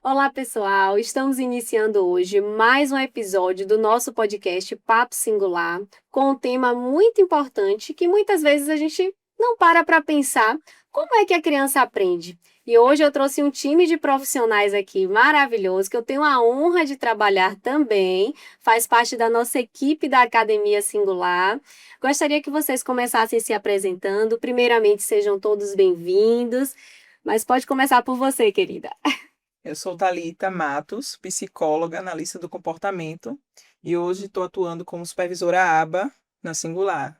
Olá, pessoal! Estamos iniciando hoje mais um episódio do nosso podcast Papo Singular, com um tema muito importante que muitas vezes a gente não para pensar como é que a criança aprende. E hoje eu trouxe um time de profissionais aqui maravilhoso, que eu tenho a honra de trabalhar também, faz parte da nossa equipe da Academia Singular. Gostaria que vocês começassem se apresentando. Primeiramente, sejam todos bem-vindos, mas pode começar por você, querida. Eu sou Thalita Matos, psicóloga, analista do comportamento, e hoje estou atuando como supervisora ABA na Singular.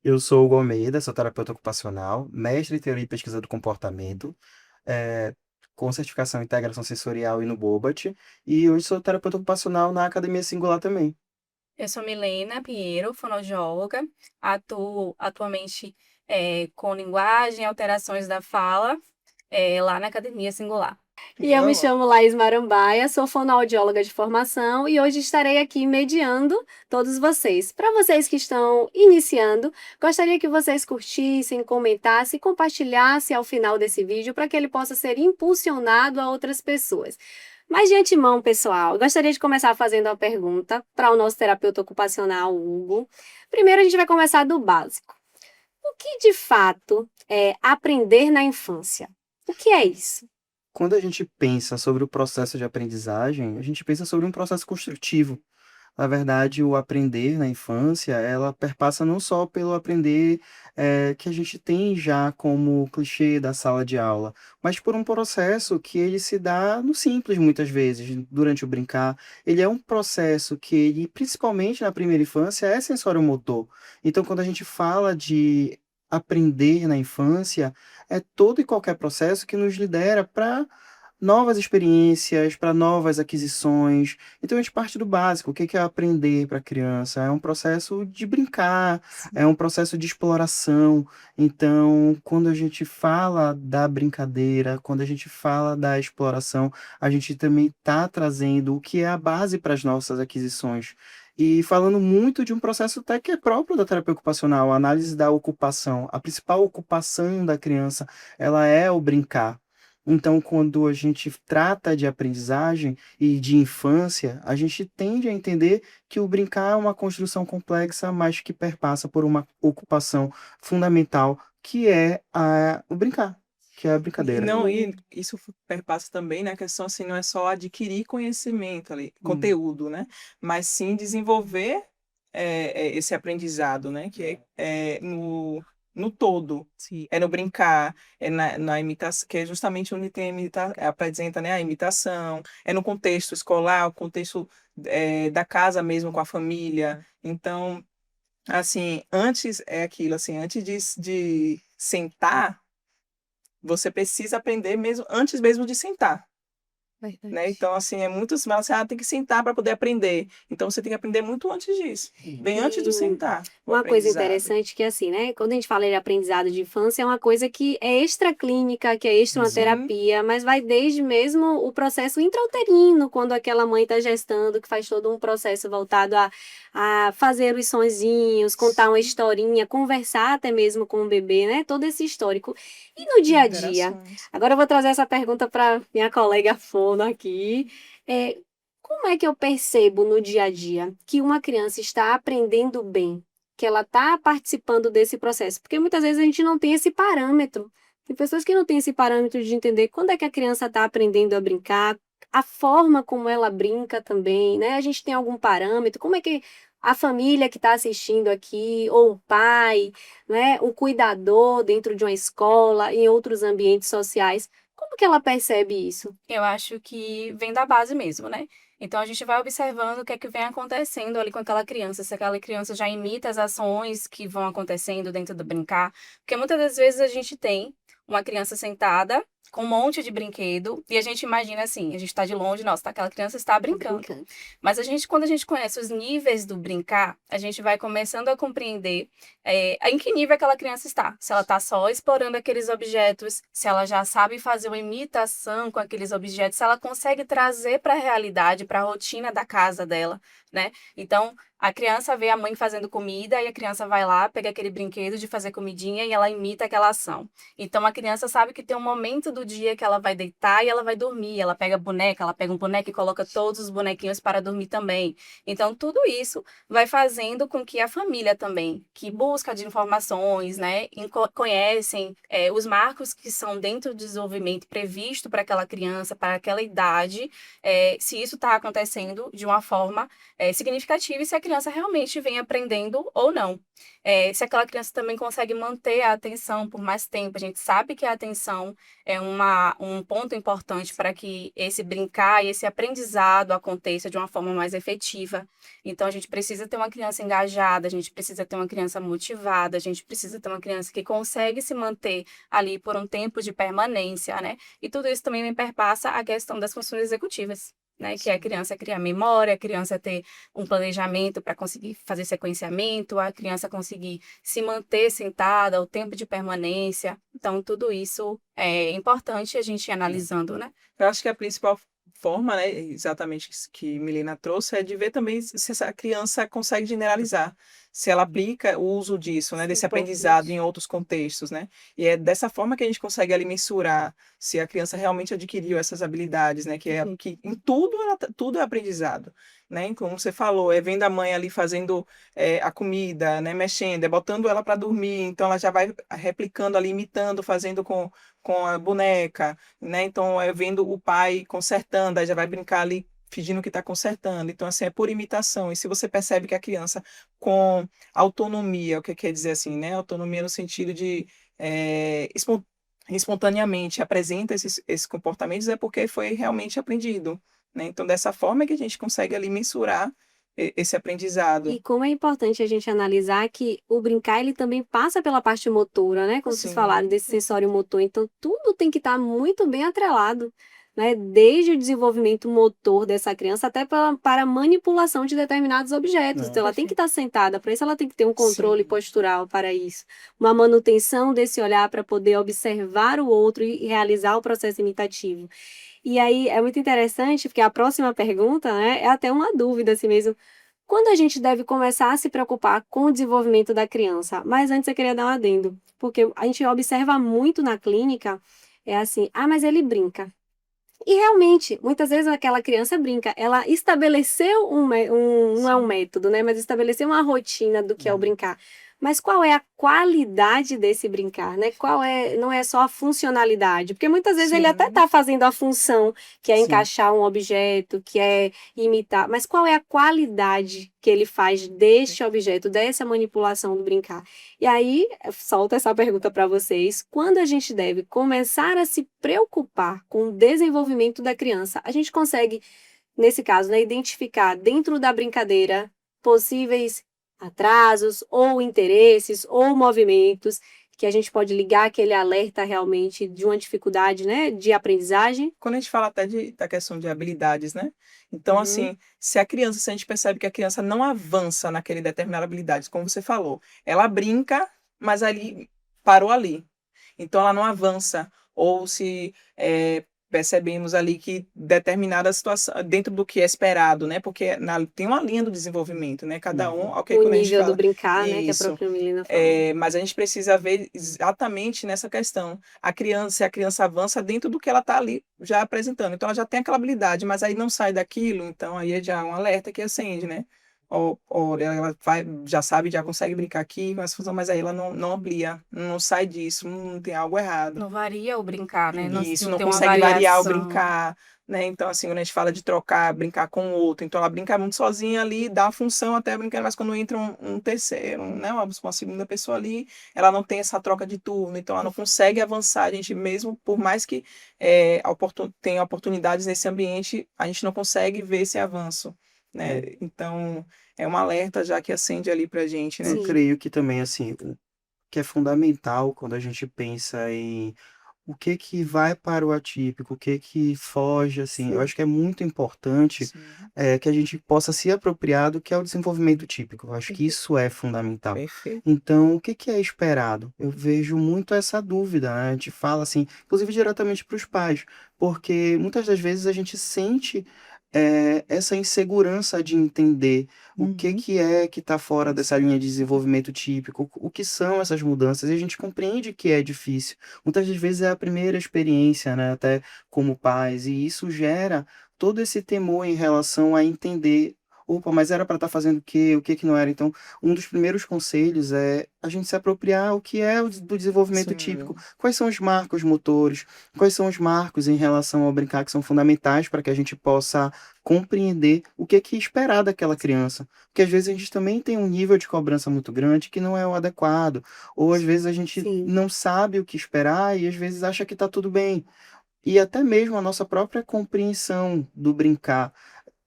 Eu sou o Hugo Almeida, sou terapeuta ocupacional, mestre em teoria e pesquisa do comportamento, eh, com certificação em integração sensorial e no Bobat, e hoje sou terapeuta ocupacional na Academia Singular também. Eu sou Milena Pinheiro, fonoaudióloga, atuo atualmente com linguagem e alterações da fala lá na Academia Singular. E eu me chamo Laís Marambaia, sou fonoaudióloga de formação e hoje estarei aqui mediando todos vocês. Para vocês que estão iniciando, gostaria que vocês curtissem, comentassem e compartilhassem ao final desse vídeo para que ele possa ser impulsionado a outras pessoas. Mas de antemão, pessoal, eu gostaria de começar fazendo uma pergunta para o nosso terapeuta ocupacional, Hugo. Primeiro, a gente vai começar do básico. O que de fato é aprender na infância? O que é isso? Quando a gente pensa sobre o processo de aprendizagem, a gente pensa sobre um processo construtivo. Na verdade, o aprender na infância, ela perpassa não só pelo aprender que a gente tem já como clichê da sala de aula, mas por um processo que ele se dá no simples, muitas vezes, durante o brincar. Ele é um processo que ele, principalmente na primeira infância, é sensório-motor. Então, quando a gente fala de aprender na infância, é todo e qualquer processo que nos lidera para novas experiências, para novas aquisições. Então a gente parte do básico. O que é aprender para a criança? É um processo de brincar, é um processo de exploração. Então, quando a gente fala da brincadeira, quando a gente fala da exploração, a gente também está trazendo o que é a base para as nossas aquisições. E falando muito de um processo até que é próprio da terapia ocupacional, a análise da ocupação. A principal ocupação da criança, ela é o brincar. Então, quando a gente trata de aprendizagem e de infância, a gente tende a entender que o brincar é uma construção complexa, mas que perpassa por uma ocupação fundamental, que é o brincar, que é a E brincadeira. não, e isso perpassa também na questão assim, não é só adquirir conhecimento ali, conteúdo, né? Mas sim desenvolver esse aprendizado, né? Que é no todo. Sim. É no brincar, é na imitação, que é justamente onde tem apresenta, né, a imitação, é no contexto escolar, o contexto da casa mesmo com a família. Então, assim, antes é aquilo, assim, antes de sentar, você precisa aprender mesmo antes mesmo de sentar, né? Então, assim, é muito assim, tem que sentar para poder aprender. Então, você tem que aprender muito antes disso, bem antes do E sentar, o uma coisa aprendizado. interessante que, assim, né? Quando a gente fala de aprendizado de infância, é uma coisa que é extraclínica, que é extra uma Uhum. terapia, mas vai desde mesmo o processo intrauterino, quando aquela mãe está gestando, que faz todo um processo voltado a fazer os sonzinhos, contar uma historinha, conversar até mesmo com o bebê, né? Todo esse histórico. E no dia a dia? Interações. Agora eu vou trazer essa pergunta para minha colega Fono aqui. É, como é que eu percebo no dia a dia que uma criança está aprendendo bem, que ela está participando desse processo? Porque muitas vezes a gente não tem esse parâmetro. Tem pessoas que não têm esse parâmetro de entender quando é que a criança está aprendendo a brincar, a forma como ela brinca também, né? A gente tem algum parâmetro? Como é que a família que está assistindo aqui, ou o pai, né, o cuidador dentro de uma escola, em outros ambientes sociais, como que ela percebe isso? Eu acho que vem da base mesmo, né? Então a gente vai observando o que é que vem acontecendo ali com aquela criança, se aquela criança já imita as ações que vão acontecendo dentro do brincar, porque muitas das vezes a gente tem uma criança sentada com um monte de brinquedo e a gente imagina assim, a gente está de longe, nossa, aquela criança está brincando. Brincando. Mas quando a gente conhece os níveis do brincar, a gente vai começando a compreender em que nível aquela criança está. Se ela está só explorando aqueles objetos, se ela já sabe fazer uma imitação com aqueles objetos, se ela consegue trazer para a realidade, para a rotina da casa dela, né? Então, a criança vê a mãe fazendo comida e a criança vai lá, pega aquele brinquedo de fazer comidinha e ela imita aquela ação. Então, a criança sabe que tem um momento momento do dia que ela vai deitar e ela vai dormir. Ela pega a boneca, ela pega um boneco e coloca todos os bonequinhos para dormir também. Então, tudo isso vai fazendo com que a família também, que busca de informações, né, conhecem os marcos que são dentro do desenvolvimento previsto para aquela criança, para aquela idade, se isso está acontecendo de uma forma significativa e se a criança realmente vem aprendendo ou não. Se aquela criança também consegue manter a atenção por mais tempo. A gente sabe que a atenção é um ponto importante para que esse brincar e esse aprendizado aconteça de uma forma mais efetiva. Então, a gente precisa ter uma criança engajada, a gente precisa ter uma criança motivada, a gente precisa ter uma criança que consegue se manter ali por um tempo de permanência, né? E tudo isso também me perpassa a questão das funções executivas, né? Que é a criança criar memória, a criança ter um planejamento para conseguir fazer sequenciamento, a criança conseguir se manter sentada, o tempo de permanência. Então, tudo isso é importante a gente ir analisando, né? Eu acho que a principal forma, né, exatamente isso que Milena trouxe, é de ver também se essa criança consegue generalizar, se ela aplica o uso disso, né, desse aprendizado Importante. em outros contextos, né? E é dessa forma que a gente consegue ali mensurar se a criança realmente adquiriu essas habilidades, né, que é que em tudo tudo é aprendizado, né? Como você falou, vendo a mãe ali fazendo a comida, né, mexendo, botando ela para dormir, então ela já vai replicando ali, imitando, fazendo com a boneca, né? Então, vendo o pai consertando, aí já vai brincar ali fingindo que está consertando. Então, assim, é por imitação. E se você percebe que a criança com autonomia, o que quer dizer assim, né? Autonomia no sentido de espontaneamente apresenta esses comportamentos, é porque foi realmente aprendido, né? Então, dessa forma é que a gente consegue ali mensurar esse aprendizado. E como é importante a gente analisar que o brincar, ele também passa pela parte motora, né? Como vocês falaram, Sim, desse sensório motor. Então, tudo tem que estar muito bem atrelado, né? Desde o desenvolvimento motor dessa criança até para a manipulação de determinados objetos. É. Então, ela tem que estar sentada, para isso ela tem que ter um controle sim. postural para isso. Uma manutenção desse olhar para poder observar o outro e realizar o processo imitativo. E aí, é muito interessante, porque a próxima pergunta, né, é até uma dúvida assim mesmo. Quando a gente deve começar a se preocupar com o desenvolvimento da criança? Mas antes eu queria dar um adendo, porque a gente observa muito na clínica, é assim, mas ele brinca. E realmente, muitas vezes aquela criança brinca, ela estabeleceu não é um método, né? Mas estabeleceu uma rotina do que é o brincar. Mas qual é a qualidade desse brincar, né? Não é só a funcionalidade, porque muitas vezes ele até Sim, está fazendo a função, que é Sim. encaixar um objeto, que é imitar, mas qual é a qualidade que ele faz deste objeto, dessa manipulação do brincar? E aí, solto essa pergunta para vocês: quando a gente deve começar a se preocupar com o desenvolvimento da criança, a gente consegue, nesse caso, né, identificar dentro da brincadeira possíveis atrasos ou interesses ou movimentos que a gente pode ligar aquele alerta realmente de uma dificuldade, né, de aprendizagem? quando a gente fala até da questão de habilidades, né? Então, assim, se a gente percebe que a criança não avança naquele determinada habilidade, como você falou, ela brinca, mas ali parou ali. Então, ela não avança. Ou se percebemos ali que determinada situação, dentro do que é esperado, né? Porque tem uma linha do desenvolvimento, né? Cada um, ok, O quando a gente nível do fala brincar, né, que a isso. própria Melina falou. Mas a gente precisa ver exatamente nessa questão. Se a criança avança dentro do que ela está ali já apresentando. Então, ela já tem aquela habilidade, mas aí não sai daquilo, então aí é já um alerta que acende, né? Ou ela vai, já sabe, já consegue brincar aqui com essa função, mas aí ela não amplia, não sai disso, tem algo errado. Não varia o brincar, né? Não, E isso não não tem uma consegue variar o variação. brincar, né? Então, assim, quando a gente fala de trocar, brincar com o outro, então ela brinca muito sozinha ali, dá a função até brincar, mas quando entra um terceiro, né? Uma segunda pessoa ali, ela não tem essa troca de turno, então ela não consegue avançar. A gente mesmo, por mais que tenha oportunidades nesse ambiente, a gente não consegue ver esse avanço, né? Então, é um alerta já que acende ali pra gente, né? Eu Sim. creio que também, assim, o que é fundamental quando a gente pensa em o que que vai para o atípico, o que foge, assim, eu Sim. acho que é muito importante Sim, que a gente possa se apropriar do que é o desenvolvimento típico. Eu acho que isso é fundamental. perfeito. Então, o que que é esperado? Eu vejo muito essa dúvida, né? A gente fala assim, inclusive diretamente para os pais, porque muitas das vezes a gente sente essa insegurança de entender o Uhum. que é que está fora dessa linha de desenvolvimento típico, o que são essas mudanças, e a gente compreende que é difícil. Muitas das vezes é a primeira experiência, né, até como pais, e isso gera todo esse temor em relação a entender. Opa, mas era para estar fazendo o que que não era? Então, um dos primeiros conselhos é a gente se apropriar o que é do desenvolvimento típico. Sim. Quais são os marcos motores? Quais são os marcos em relação ao brincar que são fundamentais para que a gente possa compreender o que é que esperar daquela criança. Porque às vezes a gente também tem um nível de cobrança muito grande que não é o adequado, ou às vezes a gente Sim. não sabe o que esperar e às vezes acha que está tudo bem. E até mesmo a nossa própria compreensão do brincar,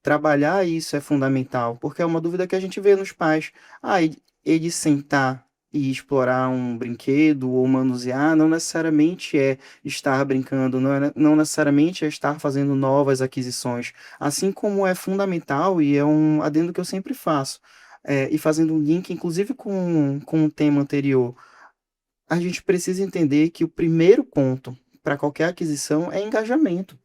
trabalhar isso é fundamental, porque é uma dúvida que a gente vê nos pais. Ah, ele sentar e explorar um brinquedo ou manusear não necessariamente é estar brincando, não necessariamente é estar fazendo novas aquisições. Assim como é fundamental, e é um adendo que eu sempre faço, e fazendo um link, inclusive com o tema anterior, a gente precisa entender que o primeiro ponto para qualquer aquisição é engajamento.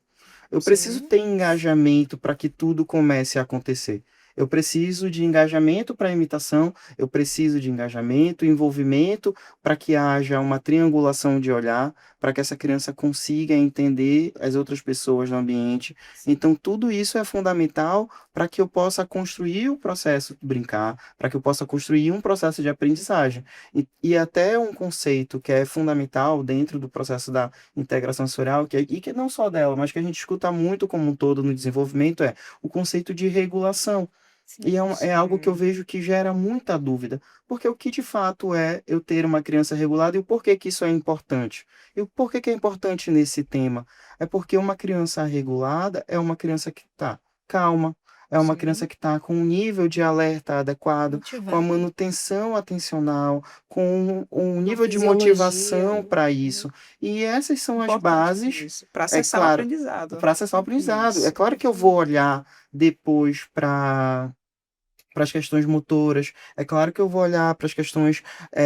Eu preciso Sim. ter engajamento para que tudo comece a acontecer. Eu preciso de engajamento para a imitação, eu preciso de engajamento, envolvimento para que haja uma triangulação de olhar, para que essa criança consiga entender as outras pessoas no ambiente. Então, tudo isso é fundamental para que eu possa construir o processo de brincar, para que eu possa construir um processo de aprendizagem. E até um conceito que é fundamental dentro do processo da integração sensorial, e que não só dela, mas que a gente escuta muito como um todo no desenvolvimento, é o conceito de regulação. E Sim. é algo que eu Sim. vejo que gera muita dúvida, porque o que de fato é eu ter uma criança regulada e o porquê que isso é importante? E o porquê que é importante nesse tema? É porque uma criança regulada é uma criança que está calma, é uma criança Sim. que está com um nível de alerta adequado, com a Motivada. manutenção atencional, com um Uma nível de fisiologia. motivação para isso. E essas são as Importante bases, isso. Para é acessar o claro, aprendizado. para acessar o aprendizado. É Isso. claro que eu vou olhar depois para as questões motoras, é claro que eu vou olhar para as questões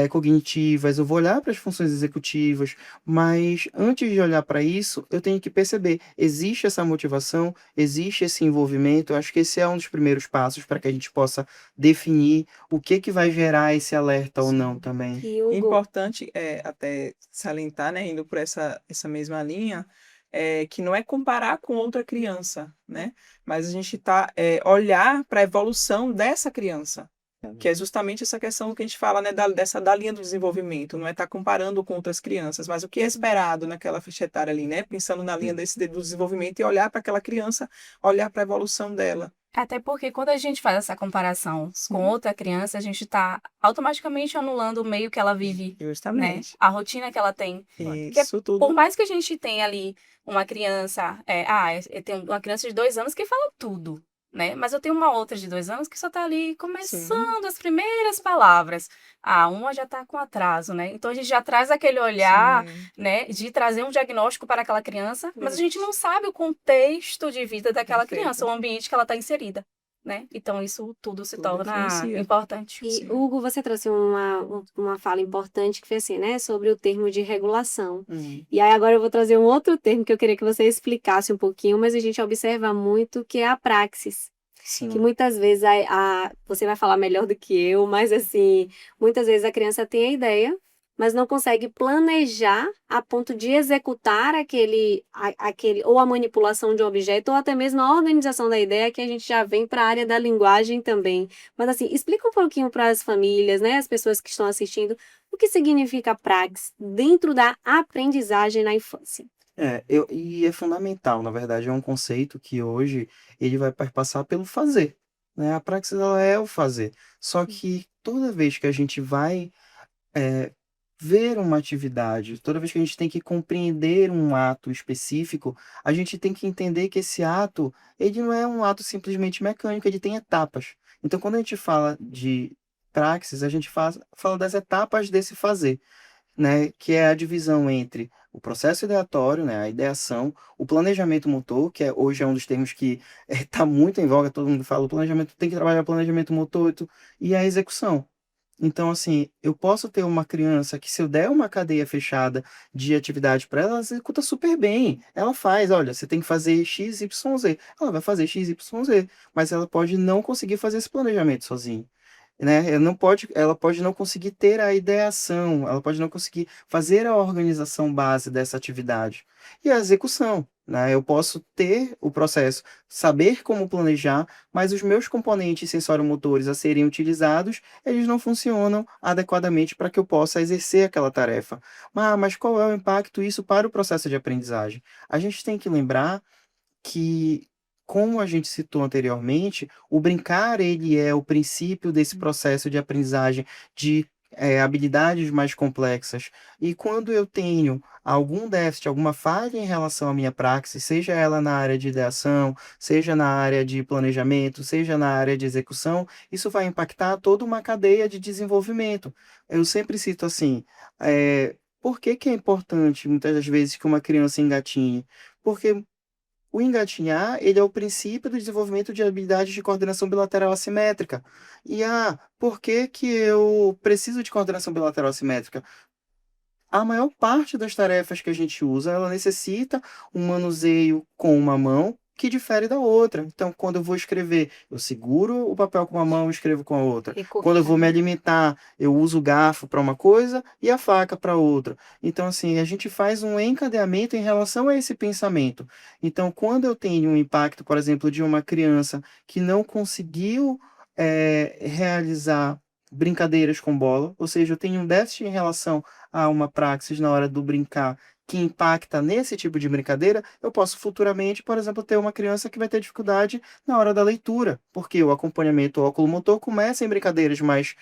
cognitivas, eu vou olhar para as funções executivas, mas antes de olhar para isso, eu tenho que perceber, existe essa motivação, existe esse envolvimento, eu acho que esse é um dos primeiros passos para que a gente possa definir o que vai gerar esse alerta ou não Sim. também. E Hugo, Importante é até salientar, né, indo por essa mesma linha, que não é comparar com outra criança, né? Mas a gente olhar para a evolução dessa criança, que é justamente essa questão que a gente fala, né, da linha do desenvolvimento, não é estar comparando com outras crianças, mas o que é esperado naquela faixa etária ali, né? Pensando na linha do desenvolvimento e olhar para aquela criança, olhar para a evolução dela. Até porque quando a gente faz essa comparação com Sim, outra criança, a gente está automaticamente anulando o meio que ela vive, né? justamente. A rotina que ela tem. Porque Isso por tudo. mais que a gente tenha ali uma criança, eu tenho uma criança de 2 anos que fala tudo, né? Mas eu tenho uma outra de 2 anos que só está ali Sim, começando as primeiras palavras. Uma já está com atraso, né? Então a gente já traz aquele olhar, sim. né, de trazer um diagnóstico para aquela criança, mas a gente não sabe o contexto de vida daquela criança, Perfeito. o ambiente que ela está inserida, né? Então isso tudo se Tudo torna influencia. importante. e Sim. Hugo, você trouxe uma fala importante que foi assim, né, sobre o termo de regulação. E aí agora eu vou trazer um outro termo que eu queria que você explicasse um pouquinho, mas a gente observa muito que é a praxis. Que Sim. muitas vezes você vai falar melhor do que eu, mas assim, muitas vezes a criança tem a ideia, mas não consegue planejar a ponto de executar aquele ou a manipulação de um objeto, ou até mesmo a organização da ideia, que a gente já vem para a área da linguagem também. Mas assim, explica um pouquinho para as famílias, né, as pessoas que estão assistindo, o que significa praxis dentro da aprendizagem na infância. E é fundamental, na verdade, é um conceito que hoje ele vai perpassar pelo fazer, né? A praxis ela é o fazer. Só que toda vez que a gente vai é, ver uma atividade, toda vez que a gente tem que compreender um ato específico, a gente tem que entender que esse ato, ele não é um ato simplesmente mecânico, ele tem etapas. Então, quando a gente fala de praxis, a gente fala das etapas desse fazer, né, que é a divisão entre o processo ideatório, né, a ideação, o planejamento motor, que hoje é um dos termos que está muito em voga, todo mundo fala, o planejamento tem que trabalhar o planejamento motor e a execução. Então, assim, eu posso ter uma criança que, se eu der uma cadeia fechada de atividade para ela, ela executa super bem. Ela faz, olha, você tem que fazer X, Y, Z. Ela vai fazer X, Y, Z, mas ela pode não conseguir fazer esse planejamento sozinha, né? Ela pode não conseguir ter a ideação, ela pode não conseguir fazer a organização base dessa atividade e a execução, né? Eu posso ter o processo, saber como planejar, mas os meus componentes sensório-motores a serem utilizados, eles não funcionam adequadamente para que eu possa exercer aquela tarefa. Mas qual é o impacto isso para o processo de aprendizagem? A gente tem que lembrar que, como a gente citou anteriormente, o brincar ele é o princípio desse processo de aprendizagem de habilidades mais complexas. E quando eu tenho algum déficit, alguma falha em relação à minha praxis, seja ela na área de ideação, seja na área de planejamento, seja na área de execução, isso vai impactar toda uma cadeia de desenvolvimento. Eu sempre cito assim, por que que é importante, muitas das vezes, que uma criança engatinhe? Porque o engatinhar, ele é o princípio do desenvolvimento de habilidades de coordenação bilateral assimétrica. Por que que eu preciso de coordenação bilateral assimétrica? A maior parte das tarefas que a gente usa, ela necessita um manuseio com uma mão que difere da outra. Então, quando eu vou escrever, eu seguro o papel com uma mão e escrevo com a outra. Quando eu vou me alimentar, eu uso o garfo para uma coisa e a faca para outra. Então, assim, a gente faz um encadeamento em relação a esse pensamento. Então, quando eu tenho um impacto, por exemplo, de uma criança que não conseguiu realizar brincadeiras com bola, ou seja, eu tenho um déficit em relação a uma praxis na hora do brincar que impacta nesse tipo de brincadeira, eu posso futuramente, por exemplo, ter uma criança que vai ter dificuldade na hora da leitura, porque o acompanhamento óculo-motor começa em brincadeiras mais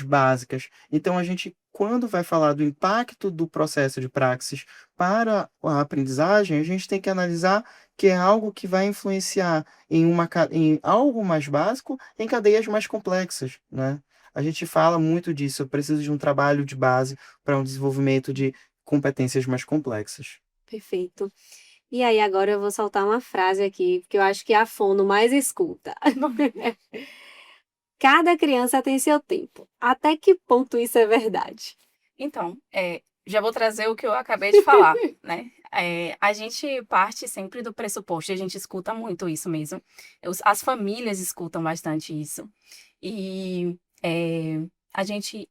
básicas. Então, a gente, quando vai falar do impacto do processo de praxis para a aprendizagem, a gente tem que analisar que é algo que vai influenciar em algo mais básico em cadeias mais complexas, né? A gente fala muito disso, eu preciso de um trabalho de base para um desenvolvimento de competências mais complexas. Perfeito. E aí, agora eu vou soltar uma frase aqui, porque eu acho que é a fono mais escuta. Cada criança tem seu tempo. Até que ponto isso é verdade? Então, já vou trazer o que eu acabei de falar, né? A gente parte sempre do pressuposto, e a gente escuta muito isso mesmo. As famílias escutam bastante isso. E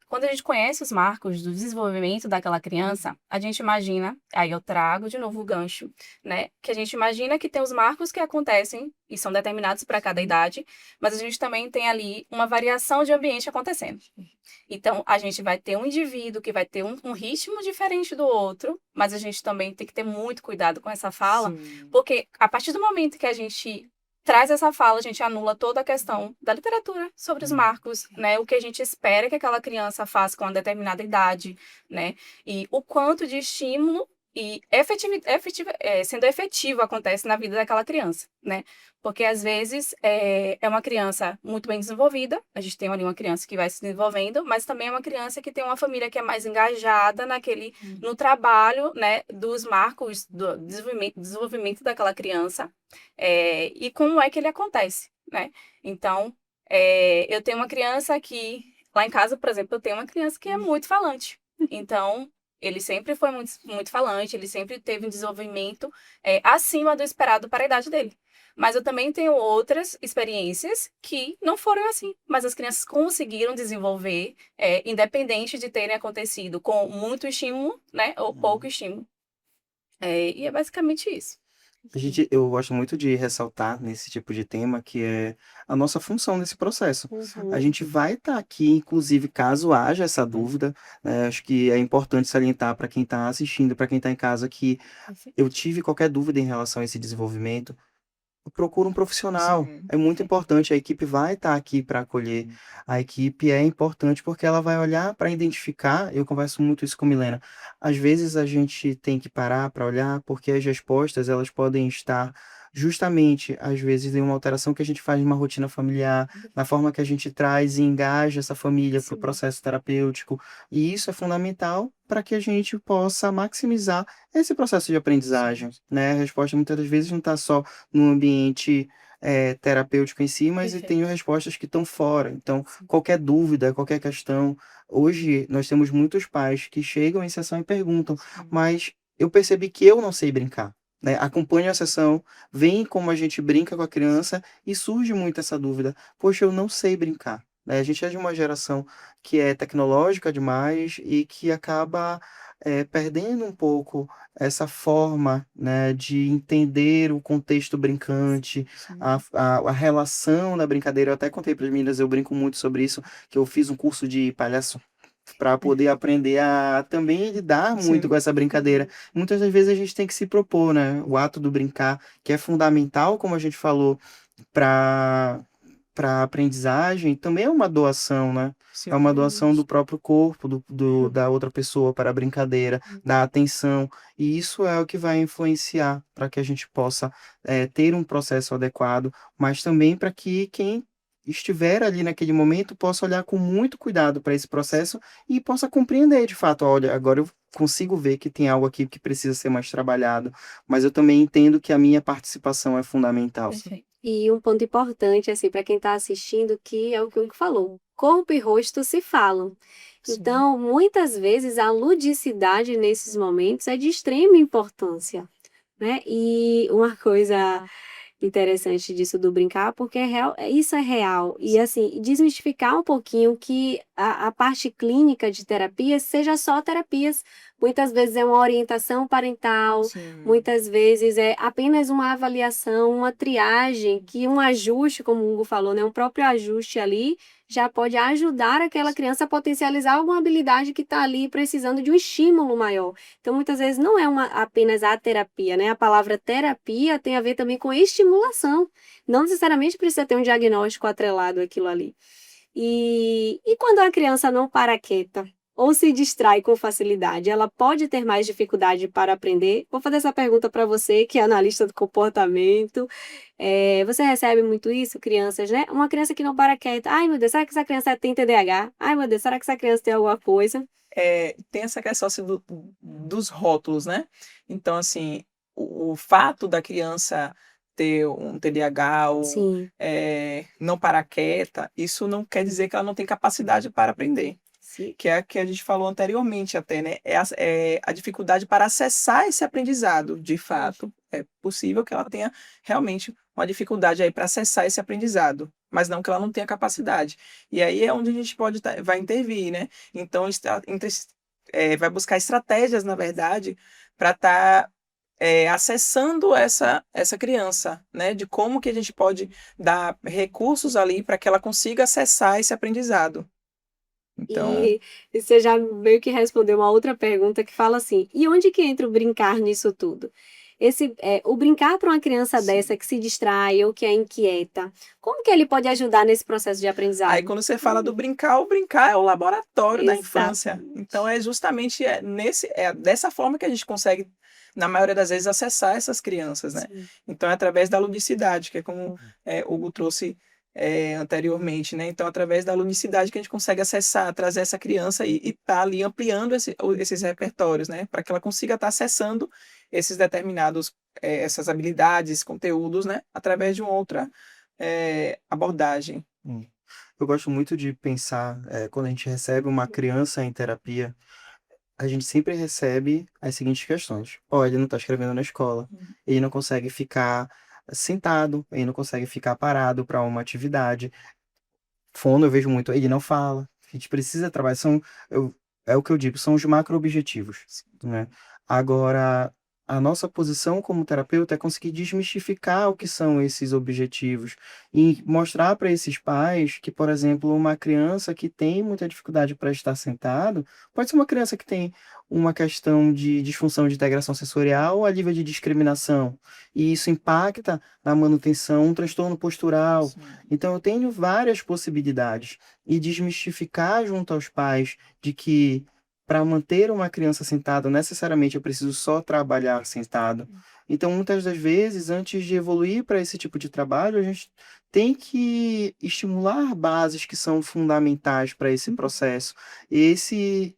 quando a gente conhece os marcos do desenvolvimento daquela criança, a gente imagina, aí eu trago de novo o gancho, né? Que a gente imagina que tem os marcos que acontecem e são determinados para cada idade, mas a gente também tem ali uma variação de ambiente acontecendo. Então, a gente vai ter um indivíduo que vai ter um ritmo diferente do outro, mas a gente também tem que ter muito cuidado com essa fala, Sim. porque a partir do momento que a gente traz essa fala, a gente anula toda a questão da literatura sobre os marcos, né? O que a gente espera que aquela criança faça com uma determinada idade, né? E o quanto de estímulo e sendo efetivo acontece na vida daquela criança, né? Porque às vezes é uma criança muito bem desenvolvida, a gente tem ali uma criança que vai se desenvolvendo, mas também é uma criança que tem uma família que é mais engajada no trabalho, né, dos marcos do desenvolvimento daquela criança, e como é que ele acontece, né? Então, eu tenho uma criança que, lá em casa, por exemplo, eu tenho uma criança que é muito falante. Então, ele sempre foi muito, muito falante, ele sempre teve um desenvolvimento acima do esperado para a idade dele. Mas eu também tenho outras experiências que não foram assim. Mas as crianças conseguiram desenvolver, independente de terem acontecido com muito estímulo, né, ou pouco estímulo. E é basicamente isso. Eu gosto muito de ressaltar nesse tipo de tema que é a nossa função nesse processo. A gente vai estar aqui, inclusive, caso haja essa dúvida, né? Acho que é importante salientar para quem está assistindo, para quem está em casa, que eu tive qualquer dúvida em relação a esse desenvolvimento, procura um profissional. Sim. É muito importante, a equipe vai estar aqui para acolher. A equipe é importante porque ela vai olhar para identificar, eu converso muito isso com Milena. Às vezes a gente tem que parar para olhar porque as respostas, elas podem estar justamente, às vezes, em uma alteração que a gente faz numa rotina familiar, na forma que a gente traz e engaja essa família para o Sim. processo terapêutico. E isso é fundamental para que a gente possa maximizar esse processo de aprendizagem, né? A resposta muitas das vezes não está só no ambiente terapêutico em si, mas eu Perfeito. tenho respostas que estão fora. Então, Sim. qualquer dúvida, qualquer questão. Hoje, nós temos muitos pais que chegam em sessão e perguntam, mas eu percebi que eu não sei brincar. Né? Acompanho a sessão, veem como a gente brinca com a criança e surge muito essa dúvida. Poxa, eu não sei brincar. Né? A gente é de uma geração que é tecnológica demais e que acaba perdendo um pouco essa forma, né, de entender o contexto brincante, Sim. a relação da brincadeira. Eu até contei para as meninas, eu brinco muito sobre isso, que eu fiz um curso de palhaço para poder aprender a também lidar muito Sim. com essa brincadeira. Muitas das vezes a gente tem que se propor, né? O ato do brincar, que é fundamental, como a gente falou, para a aprendizagem, também é uma doação, né? Sim. É uma doação do próprio corpo, da outra pessoa para a brincadeira, da atenção. E isso é o que vai influenciar para que a gente possa ter um processo adequado, mas também para que quem estiver ali naquele momento possa olhar com muito cuidado para esse processo e possa compreender de fato, olha, agora eu consigo ver que tem algo aqui que precisa ser mais trabalhado, mas eu também entendo que a minha participação é fundamental. Perfeito. E um ponto importante, assim, para quem está assistindo, que é o que o Hugo falou: corpo e rosto se falam. Sim. Então, muitas vezes, a ludicidade nesses momentos é de extrema importância, né? E uma coisa interessante disso do brincar, porque é real, isso é real. E assim, desmistificar um pouquinho que a parte clínica de terapia seja só terapias. Muitas vezes é uma orientação parental, Sim. muitas vezes é apenas uma avaliação, uma triagem, que um ajuste, como o Hugo falou, né? Um próprio ajuste ali já pode ajudar aquela criança a potencializar alguma habilidade que está ali precisando de um estímulo maior. Então, muitas vezes não é apenas a terapia, né? A palavra terapia tem a ver também com estimulação. Não necessariamente precisa ter um diagnóstico atrelado àquilo ali. E quando a criança não para quieta ou se distrai com facilidade, ela pode ter mais dificuldade para aprender? Vou fazer essa pergunta para você, que é analista do comportamento. Você recebe muito isso, crianças, né? Uma criança que não para quieta. Ai, meu Deus, será que essa criança tem TDAH? Ai, meu Deus, será que essa criança tem alguma coisa? Tem essa questão assim, dos rótulos, né? Então, assim, o fato da criança ter um TDAH ou Sim, não parar quieta, isso não quer dizer que ela não tem capacidade para aprender. sim. Que é a que a gente falou anteriormente até, né? É a dificuldade para acessar esse aprendizado. De fato, é possível que ela tenha realmente uma dificuldade aí para acessar esse aprendizado, mas não que ela não tenha capacidade. E aí é onde a gente vai intervir, né? Então, vai buscar estratégias, na verdade, para estar acessando essa criança, né? De como que a gente pode dar recursos ali para que ela consiga acessar esse aprendizado. Então, E você já meio que respondeu uma outra pergunta que fala assim: e onde que entra o brincar nisso tudo? O brincar para uma criança sim. dessa que se distrai ou que é inquieta, como que ele pode ajudar nesse processo de Aí aprendizado? quando você fala do brincar, o brincar é o laboratório da infância. Exatamente. Então é justamente dessa forma que a gente consegue, na maioria das vezes, acessar essas crianças, né? Sim. Então é através da ludicidade, que é como o Hugo trouxe anteriormente, né? Então através da ludicidade que a gente consegue acessar, trazer essa criança e tá ali ampliando esses repertórios, né? Para que ela consiga estar acessando esses determinados, essas habilidades, conteúdos, né? Através de uma outra abordagem. Eu gosto muito de pensar, quando a gente recebe uma criança em terapia, a gente sempre recebe as seguintes questões. Ó, ele não está escrevendo na escola, ele não consegue ficar sentado, ele não consegue ficar parado para uma atividade. Fono, eu vejo muito, ele não fala. A gente precisa trabalhar, é o que eu digo, são os macro-objetivos, né? Agora, a nossa posição como terapeuta é conseguir desmistificar o que são esses objetivos e mostrar para esses pais que, por exemplo, uma criança que tem muita dificuldade para estar sentado, pode ser uma criança que tem uma questão de disfunção de integração sensorial ou a nível de discriminação, e isso impacta na manutenção, um transtorno postural. Sim. Então, eu tenho várias possibilidades e desmistificar junto aos pais de que para manter uma criança sentada, necessariamente eu preciso só trabalhar sentado. Então, muitas das vezes, antes de evoluir para esse tipo de trabalho, a gente tem que estimular bases que são fundamentais para esse processo. Esse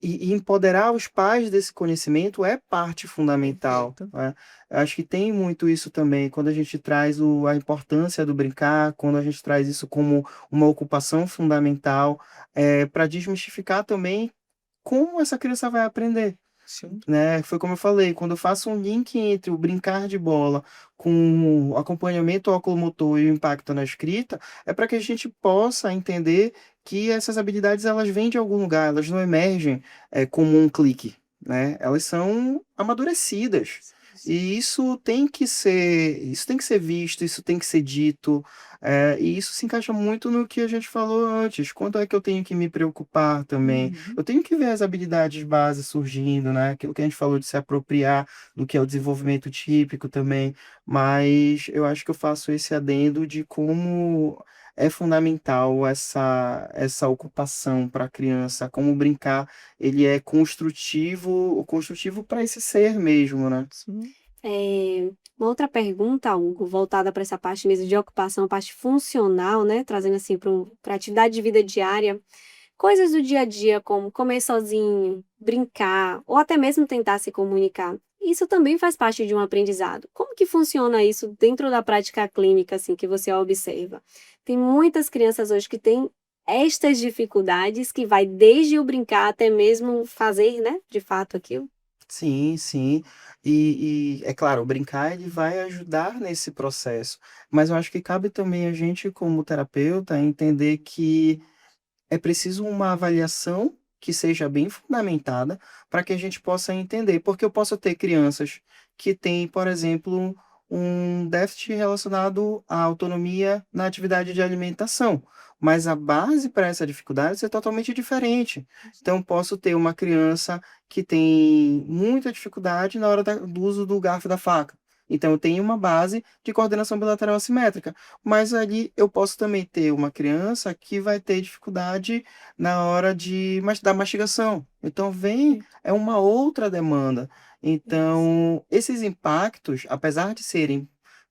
e empoderar os pais desse conhecimento é parte fundamental, Perfeito. né? Eu acho que tem muito isso também, quando a gente traz a importância do brincar, quando a gente traz isso como uma ocupação fundamental, para desmistificar também como essa criança vai aprender, Sim. né? Foi como eu falei, quando eu faço um link entre o brincar de bola com o acompanhamento oculomotor e o impacto na escrita, é para que a gente possa entender que essas habilidades elas vêm de algum lugar, elas não emergem como um clique, né? Elas são amadurecidas. E isso tem que ser visto, isso tem que ser dito, e isso se encaixa muito no que a gente falou antes. Quando é que eu tenho que me preocupar também? Uhum. Eu tenho que ver as habilidades básicas surgindo, né? Aquilo que a gente falou de se apropriar do que é o desenvolvimento típico também, mas eu acho que eu faço esse adendo de como é fundamental essa ocupação para a criança, como brincar, ele é construtivo para esse ser mesmo, né? Sim. Uma outra pergunta, Hugo, voltada para essa parte mesmo de ocupação, parte funcional, né? Trazendo assim para atividade de vida diária. Coisas do dia a dia, como comer sozinho, brincar, ou até mesmo tentar se comunicar. Isso também faz parte de um aprendizado. Como que funciona isso dentro da prática clínica, assim, que você observa? Tem muitas crianças hoje que têm estas dificuldades, que vai desde o brincar até mesmo fazer, né, de fato aquilo. Sim, sim. E é claro, o brincar ele vai ajudar nesse processo, mas eu acho que cabe também a gente, como terapeuta, entender que é preciso uma avaliação que seja bem fundamentada para que a gente possa entender, porque eu posso ter crianças que têm, por exemplo, um déficit relacionado à autonomia na atividade de alimentação, mas a base para essa dificuldade é totalmente diferente. Então, posso ter uma criança que tem muita dificuldade na hora do uso do garfo e da faca. Então, eu tenho uma base de coordenação bilateral assimétrica. Mas ali eu posso também ter uma criança que vai ter dificuldade na hora da mastigação. Então, é uma outra demanda. Então, esses impactos, apesar de serem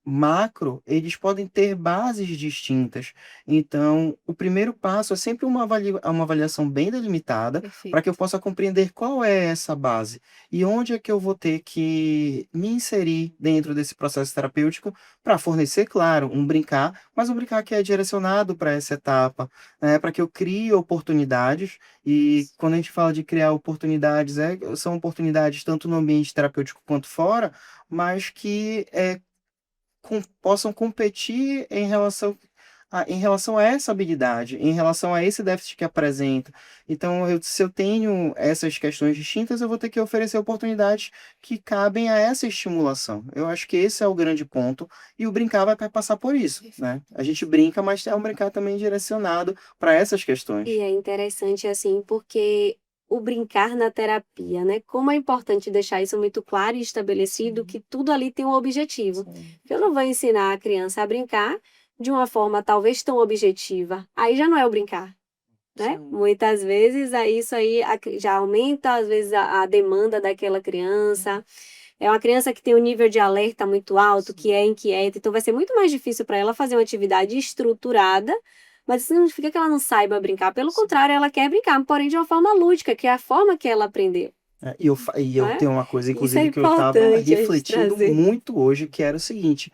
macro, eles podem ter bases distintas. Então, o primeiro passo é sempre uma avaliação bem delimitada para que eu Perfeito. possa compreender qual é essa base e onde é que eu vou ter que me inserir dentro desse processo terapêutico para fornecer, claro, um brincar, mas um brincar que é direcionado para essa etapa, né, para que eu crie oportunidades. E quando a gente fala de criar oportunidades, são oportunidades tanto no ambiente terapêutico quanto fora, mas que possam competir em relação a essa habilidade, em relação a esse déficit que apresenta. Então, se eu tenho essas questões distintas, eu vou ter que oferecer oportunidades que cabem a essa estimulação. Eu acho que esse é o grande ponto, e o brincar vai passar por isso, né? A gente brinca, mas é um brincar também direcionado para essas E questões. é interessante, assim, porque o brincar na terapia, né? Como é importante deixar isso muito claro e estabelecido, que tudo ali tem um objetivo. Sim. Eu não vou ensinar a criança a brincar de uma forma talvez tão objetiva. Aí já não é o brincar, né? Sim. Muitas vezes isso aí já aumenta, às vezes, a demanda daquela criança. É uma criança que tem um nível de alerta muito alto, que é inquieta, então vai ser muito mais difícil para ela fazer uma atividade estruturada, mas isso não significa que ela não saiba brincar. Pelo contrário, ela quer brincar, porém de uma forma lúdica, que é a forma que ela aprendeu, E não eu é? tenho uma coisa, Isso é inclusive, que eu estava importante a gente refletindo trazer. muito hoje, que era o seguinte: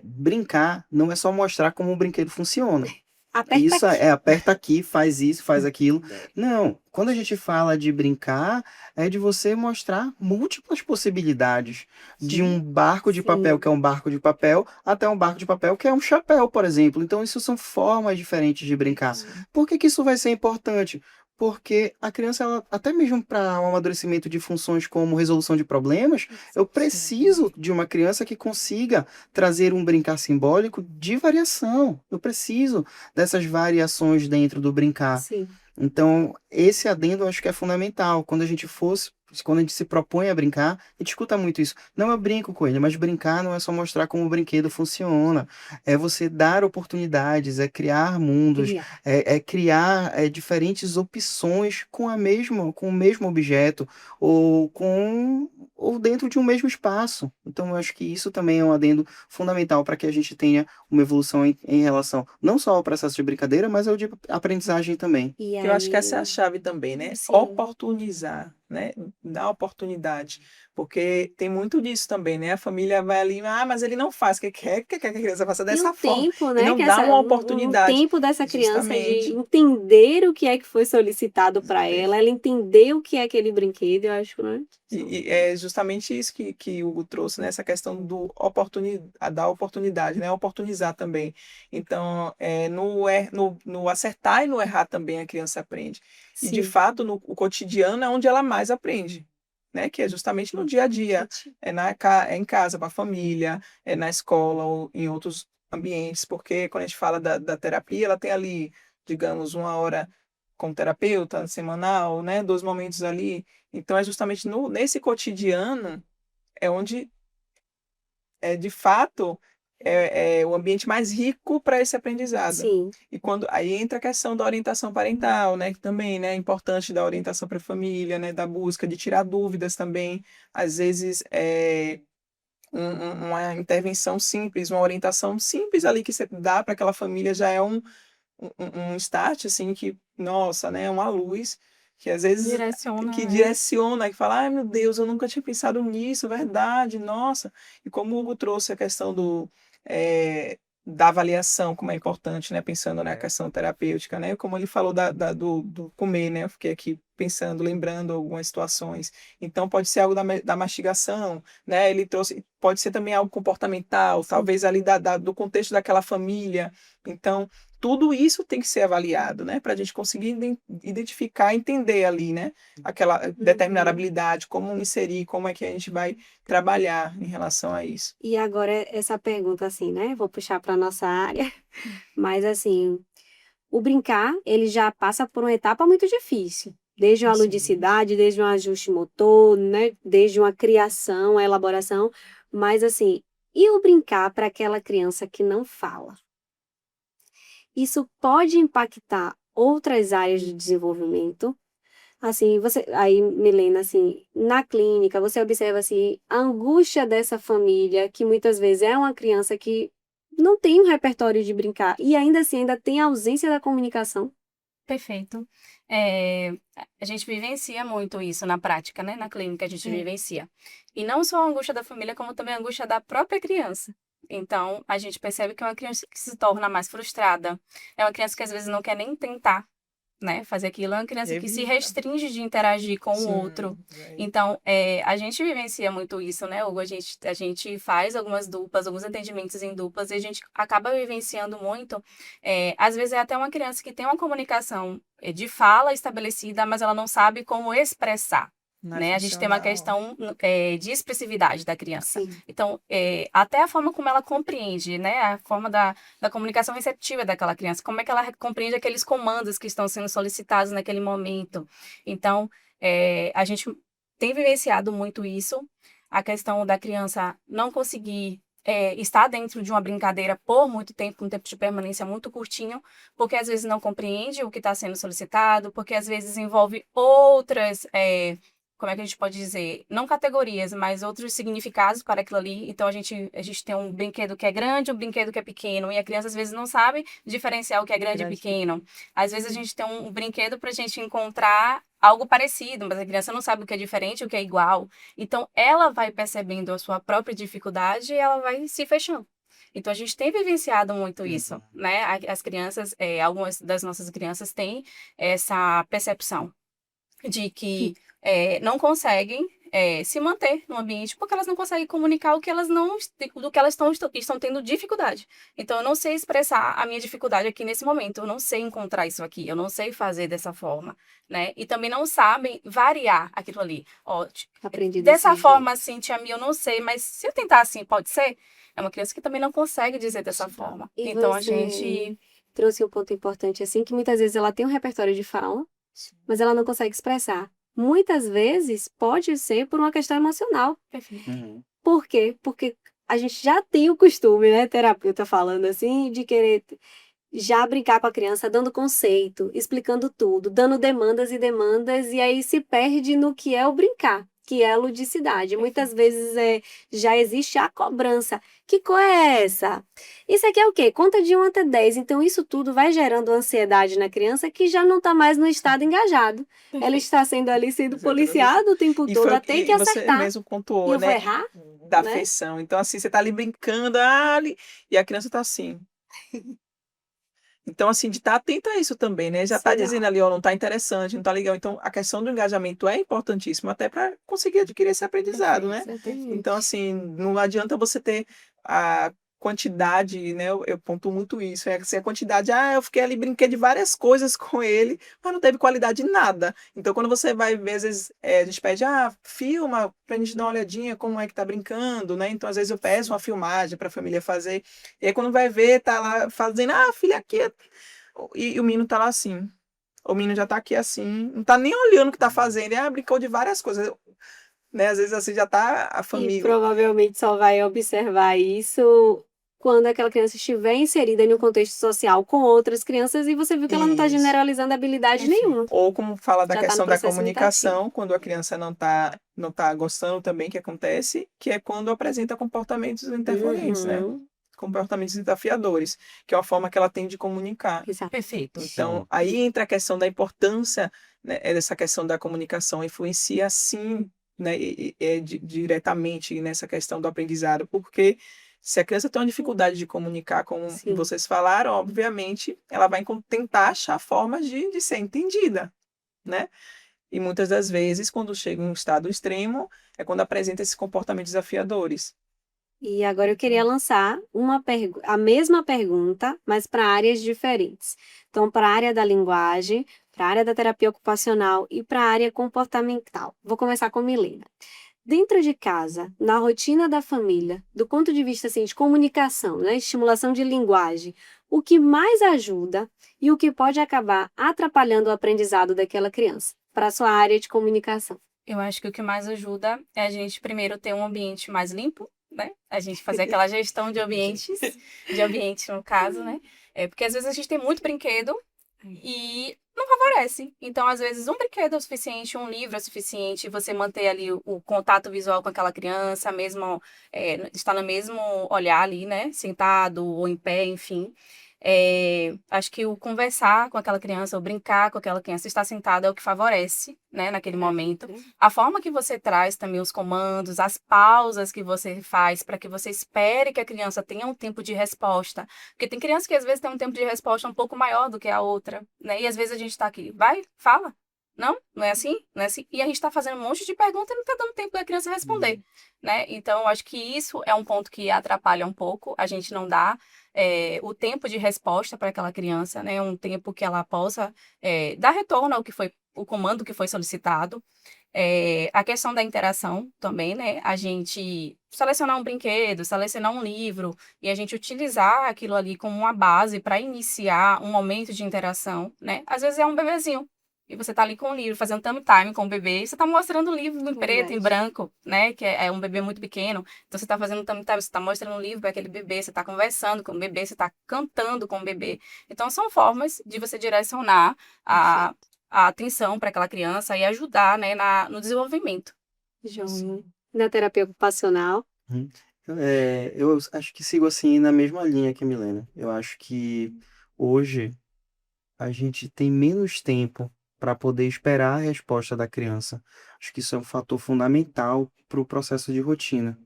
brincar não é só mostrar como o brinquedo funciona. Aperta Isso aqui. aperta aqui, faz isso, faz aquilo. Não, quando a gente fala de brincar, é de você mostrar múltiplas possibilidades. De Sim. um barco de papel, Sim, que é um barco de papel, até um barco de papel, que é um chapéu, por exemplo. Então, isso são formas diferentes de brincar. Sim. Por que que isso vai ser importante? Porque a criança, até mesmo para o amadurecimento de funções como resolução de problemas, eu Sim. preciso de uma criança que consiga trazer um brincar simbólico de variação. Eu preciso dessas variações dentro do brincar. sim. Então, esse adendo eu acho que é fundamental. Quando a gente fosse quando a gente se propõe a brincar, a gente escuta muito isso. Não eu brinco com ele, mas brincar não é só mostrar como o brinquedo funciona. É você dar oportunidades, é criar mundos, Criar. é criar diferentes opções com o mesmo objeto ou dentro de um mesmo espaço. Então, eu acho que isso também é um adendo fundamental para que a gente tenha uma evolução em relação não só ao processo de brincadeira, mas ao de aprendizagem também. E Que eu acho que essa é a aí, chave também, né? sim, Oportunizar, né? Dar oportunidade. Porque tem muito disso também, né? A família vai ali, mas ele não faz, quer que a criança faça e um dessa forma. tempo, E né, que não dá essa, uma um oportunidade. tempo dessa criança de Justamente. entender o que é que foi solicitado para ela entender o que é aquele brinquedo, eu acho, né? E é justamente isso que o Hugo trouxe, né? Essa questão da oportunidade, né? Oportunizar também. Então, no acertar e no errar também a criança aprende. E, de Sim. fato, o cotidiano é onde ela mais aprende, né? Que é justamente no dia a dia. É em casa, com a família, é na escola ou em outros ambientes. Porque quando a gente fala da terapia, ela tem ali, digamos, 1 hora com o terapeuta semanal, né? 2 momentos ali. Então, é justamente nesse cotidiano é onde, de fato, é o ambiente mais rico para esse aprendizado. Sim. E quando aí entra a questão da orientação parental, né, que também, né, é importante da orientação para a família, né, da busca de tirar dúvidas também. Às vezes, uma intervenção simples, uma orientação simples ali que você dá para aquela família já é um start, assim, que, nossa, né, é uma luz que às vezes Direciona, que né? direciona, que fala, ai meu Deus, eu nunca tinha pensado nisso, verdade, nossa. E como o Hugo trouxe a questão da avaliação, como é importante, né, pensando na questão terapêutica, né, como ele falou do comer, né, eu fiquei aqui pensando, lembrando algumas situações. Então, pode ser algo da mastigação, né, ele trouxe, pode ser também algo comportamental, talvez ali do contexto daquela família. Então, tudo isso tem que ser avaliado, né? Para a gente conseguir identificar, entender ali, né? Aquela determinada habilidade, como inserir, como é que a gente vai trabalhar em relação a isso. E agora essa pergunta assim, né? Vou puxar para nossa área, mas assim, o brincar, ele já passa por uma etapa muito difícil. Desde uma Sim. ludicidade, desde um ajuste motor, né? Desde uma criação, a elaboração. Mas assim, e o brincar para aquela criança que não fala? Isso pode impactar outras áreas de desenvolvimento. Assim, aí, Milena, assim, na clínica, você observa assim a angústia dessa família, que muitas vezes é uma criança que não tem um repertório de brincar e ainda assim ainda tem a ausência da comunicação. Perfeito. A gente vivencia muito isso na prática, né? Na clínica a gente vivencia. E não só a angústia da família, como também a angústia da própria criança. Então, a gente percebe que é uma criança que se torna mais frustrada. É uma criança que às vezes não quer nem tentar, né, fazer aquilo. É uma criança que se Evita. restringe de interagir com o outro. Sim, é. Então, a gente vivencia muito isso, né, Hugo? A gente faz algumas duplas, alguns atendimentos em duplas, e a gente acaba vivenciando muito. Às vezes é até uma criança que tem uma comunicação de fala estabelecida, mas ela não sabe como expressar. Não é Né? A gente tem uma funcional. questão de expressividade da criança. Sim. Então, até a forma como ela compreende, né? A forma da comunicação receptiva daquela criança, como é que ela compreende aqueles comandos que estão sendo solicitados naquele momento. Então, a gente tem vivenciado muito isso, a questão da criança não conseguir estar dentro de uma brincadeira por muito tempo, um tempo de permanência muito curtinho, porque às vezes não compreende o que está sendo solicitado, porque às vezes envolve outras como é que a gente pode dizer, não categorias, mas outros significados para aquilo ali. Então a gente tem um brinquedo que é grande, um brinquedo que é pequeno, e a criança às vezes não sabe diferenciar o que é grande e Grande. pequeno. Às vezes a gente tem um brinquedo para a gente encontrar algo parecido, mas a criança não sabe o que é diferente, o que é igual. Então ela vai percebendo a sua própria dificuldade e ela vai se fechando. Então a gente tem vivenciado muito isso, né? As crianças, algumas das nossas crianças têm essa percepção de que não conseguem se manter no ambiente porque elas não conseguem comunicar o que elas não do que elas estão tendo dificuldade. Então eu não sei expressar a minha dificuldade aqui nesse momento, eu não sei encontrar isso aqui, eu não sei fazer dessa forma, né? E também não sabem variar aquilo ali. Ó, Aprendi dessa desse forma jeito. assim, tia Mia, eu não sei, mas se eu tentar assim, pode ser? É uma criança que também não consegue dizer dessa forma. E Então a você gente trouxe um ponto importante assim, que muitas vezes ela tem um repertório de fala, mas ela não consegue expressar. muitas vezes pode ser por uma questão emocional. Perfeito. Uhum. Por quê? Porque a gente já tem o costume, né, terapeuta falando assim, de querer já brincar com a criança, dando conceito, explicando tudo, dando demandas e demandas, e aí se perde no que é o brincar, que é a ludicidade. Muitas vezes já existe a cobrança. Que cor é essa? Isso aqui é o quê? Conta de 1 até 10. Então, isso tudo vai gerando ansiedade na criança que já não está mais no estado engajado. Ela Perfeito. está sendo ali sendo Exatamente. policiada o tempo E, todo, foi, até que e você acertar. mesmo E pontuou, eu vou né? errar, Da né? afeição. Então, assim, você tá ali brincando, e a criança tá assim. Então, assim, de estar atento a isso também, né? Já tá Sim, dizendo ó. ali, ó, não tá interessante, não tá legal. Então, a questão do engajamento é importantíssima até para conseguir adquirir esse aprendizado, né? Perfeito. Então, assim, não adianta você ter a quantidade, né? Eu pontuo muito isso. É assim, a quantidade, eu fiquei ali, brinquei de várias coisas com ele, mas não teve qualidade em nada. Então, quando você vai ver, às vezes, a gente pede, filma pra gente dar uma olhadinha como é que tá brincando, né? Então, às vezes, eu peço uma filmagem pra família fazer. E aí, quando vai ver, tá lá fazendo, filha, aqui. E o menino tá lá assim. O menino já tá aqui assim, não tá nem olhando o que tá fazendo. Brincou de várias coisas, né? Às vezes assim já tá a E família. provavelmente só vai observar isso quando aquela criança estiver inserida em um contexto social com outras crianças e você viu que ela não está Isso. generalizando habilidade nenhuma. Ou como fala da Já está no questão da processo imitativo. comunicação, quando a criança não tá gostando também, que acontece, que é quando apresenta comportamentos interferentes, né? Uhum. Comportamentos desafiadores, que é uma forma que ela tem de comunicar. Exato. Perfeito. Então, aí entra a questão da importância, né, dessa questão da comunicação, influencia sim, né, diretamente nessa questão do aprendizado, porque se a criança tem uma dificuldade de comunicar, como Sim. vocês falaram, obviamente, ela vai tentar achar formas de ser entendida, né? E muitas das vezes, quando chega em um estado extremo, é quando apresenta esses comportamentos desafiadores. E agora eu queria lançar a mesma pergunta, mas para áreas diferentes. Então, para a área da linguagem, para a área da terapia ocupacional e para a área comportamental. Vou começar com Milena. Dentro de casa, na rotina da família, do ponto de vista assim, de comunicação, né, estimulação de linguagem, o que mais ajuda e o que pode acabar atrapalhando o aprendizado daquela criança para a sua área de comunicação? Eu acho que o que mais ajuda é a gente primeiro ter um ambiente mais limpo, né? A gente fazer aquela gestão de ambiente no caso, né? Porque às vezes a gente tem muito brinquedo e não favorece. Então, às vezes, um brinquedo é o suficiente, um livro é o suficiente, você manter ali o contato visual com aquela criança, mesmo estar no mesmo olhar ali, né? Sentado ou em pé, enfim. Acho que o conversar com aquela criança, ou brincar com aquela criança, estar sentado é o que favorece, né, naquele momento. A forma que você traz também os comandos, as pausas que você faz para que você espere que a criança tenha um tempo de resposta. Porque tem criança que às vezes tem um tempo de resposta um pouco maior do que a outra, né? E às vezes a gente está aqui, vai, fala. Não, não é assim, não é assim. E a gente está fazendo um monte de perguntas e não está dando tempo da criança responder, né? Então, eu acho que isso é um ponto que atrapalha um pouco. A gente não dá o tempo de resposta para aquela criança, né? Um tempo que ela possa dar retorno ao que foi o comando que foi solicitado. A questão da interação também, né? A gente selecionar um brinquedo, selecionar um livro e a gente utilizar aquilo ali como uma base para iniciar um momento de interação, né? Às vezes é um bebezinho e você tá ali com o livro, fazendo thumb time com o bebê, e você tá mostrando o livro em preto e Verdade. branco, né? Que é um bebê muito pequeno. Então você tá fazendo thumb time, você tá mostrando o livro para aquele bebê, você tá conversando com o bebê, você tá cantando com o bebê. Então são formas de você direcionar a atenção para aquela criança e ajudar, né, no desenvolvimento. João, na terapia ocupacional. Uhum. Eu acho que sigo assim na mesma linha que a Milena. Eu acho que hoje a gente tem menos tempo para poder esperar a resposta da criança. Acho que isso é um fator fundamental para o processo de rotina.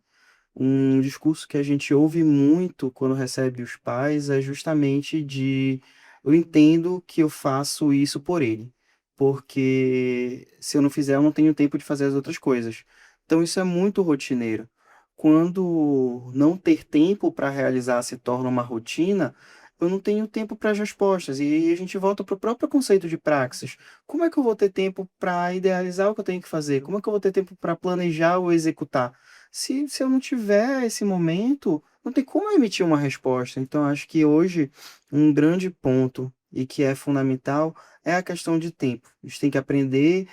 Um discurso que a gente ouve muito quando recebe os pais é justamente de eu entendo que eu faço isso por ele, porque se eu não fizer, eu não tenho tempo de fazer as outras coisas. Então isso é muito rotineiro. Quando não ter tempo para realizar se torna uma rotina, eu não tenho tempo para as respostas. E aí a gente volta para o próprio conceito de praxis. Como é que eu vou ter tempo para idealizar o que eu tenho que fazer? Como é que eu vou ter tempo para planejar ou executar? Se eu não tiver esse momento, não tem como eu emitir uma resposta. Então, acho que hoje um grande ponto e que é fundamental é a questão de tempo. A gente tem que aprender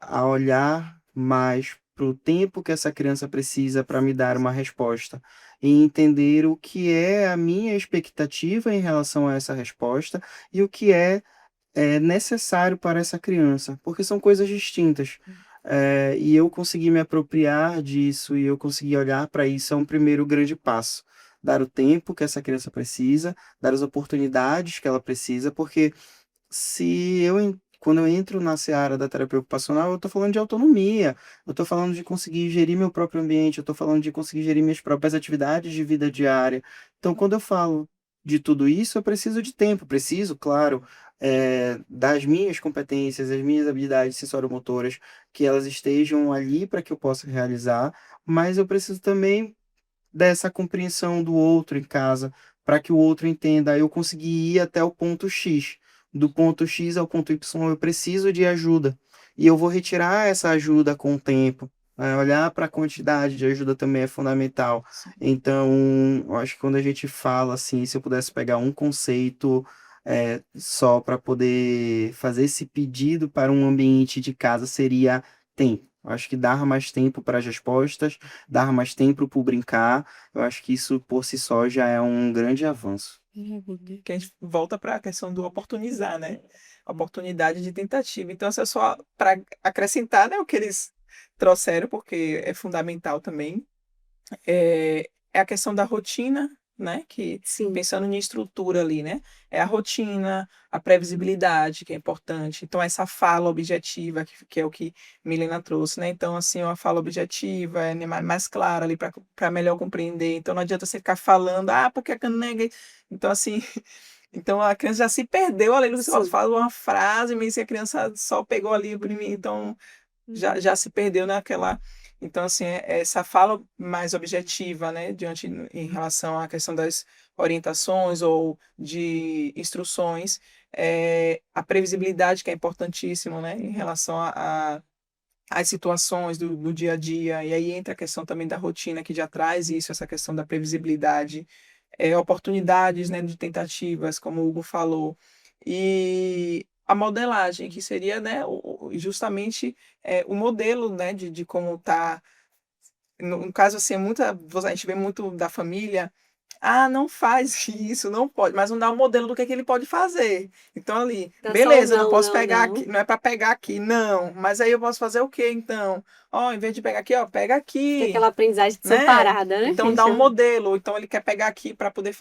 a olhar mais para o tempo que essa criança precisa para me dar uma resposta e entender o que é a minha expectativa em relação a essa resposta e o que é necessário para essa criança, porque são coisas distintas. E eu conseguir me apropriar disso e eu conseguir olhar para isso é um primeiro grande passo. Dar o tempo que essa criança precisa, dar as oportunidades que ela precisa, porque quando eu entro na seara da terapia ocupacional, eu estou falando de autonomia, eu estou falando de conseguir gerir meu próprio ambiente, eu estou falando de conseguir gerir minhas próprias atividades de vida diária. Então, quando eu falo de tudo isso, eu preciso de tempo, preciso, claro, das minhas competências, das minhas habilidades sensoromotoras, que elas estejam ali para que eu possa realizar, mas eu preciso também dessa compreensão do outro em casa, para que o outro entenda, eu consegui ir até o ponto X. Do ponto X ao ponto Y, eu preciso de ajuda. E eu vou retirar essa ajuda com o tempo. Olhar para a quantidade de ajuda também é fundamental. Então, eu acho que quando a gente fala assim, se eu pudesse pegar um conceito só para poder fazer esse pedido para um ambiente de casa, seria tempo. Eu acho que dar mais tempo para as respostas, dar mais tempo para brincar, eu acho que isso por si só já é um grande avanço. Que a gente volta para a questão do oportunizar, né? Oportunidade de tentativa. Então, isso é só para acrescentar, né, o que eles trouxeram, porque é fundamental também. É a questão da rotina, né? Que Sim, pensando em estrutura ali, né? É a rotina, a previsibilidade, que é importante. Então, essa fala objetiva, que é o que Milena trouxe, né? Então, assim, uma fala objetiva, mais clara ali para melhor compreender. Então, não adianta você ficar falando, porque a canega. Então, assim, então a criança já se perdeu ali, você sim. fala uma frase, mas se a criança só pegou ali o primeiro, então já se perdeu naquela. Então, assim, essa fala mais objetiva, né, em relação à questão das orientações ou de instruções, a previsibilidade, que é importantíssimo, né, em relação às situações do dia a dia, e aí entra a questão também da rotina, que já traz isso, essa questão da previsibilidade, oportunidades, né, de tentativas, como o Hugo falou, e a modelagem, que seria, né, justamente o modelo, né, de como está. No caso, assim, a gente vê muito da família, não faz isso, não pode, mas não dá um modelo do que ele pode fazer. Então, ali, Tá só o beleza, eu não não, posso não, pegar não. aqui, não é para pegar aqui, não, mas aí eu posso fazer o quê, então? Em vez de pegar aqui, pega Que é aqui, aquela aprendizagem né? separada, né? Que Então eles dá um chamam. modelo, então ele quer pegar aqui para poder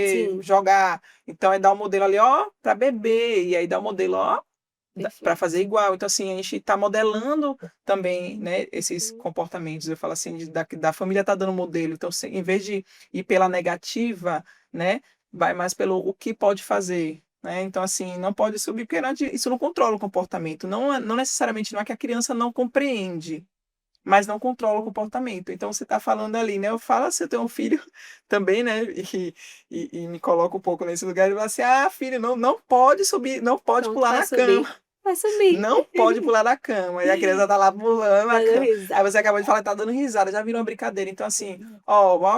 Sim, jogar. Então é dar um modelo ali, para beber, e aí dá um modelo, para perfeito. fazer igual. Então assim, a gente está modelando também, né, esses comportamentos. Eu falo assim, da família tá dando modelo. Então, em vez de ir pela negativa, né, vai mais pelo o que pode fazer. Né? Então, assim, não pode subir, porque isso não controla o comportamento. Não necessariamente não é que a criança não compreende, mas não controla o comportamento. Então você está falando ali, né? Eu falo, se eu tenho um filho também, né? E me coloco um pouco nesse lugar e falo assim: filho, não pode subir, não pode Pronto, pular vai na cama. subir. Vai subir. Não pode pular na cama. E a criança tá lá pulando na Dando cama. Aí risada. você acabou de falar que tá dando risada, já virou uma brincadeira. Então, assim,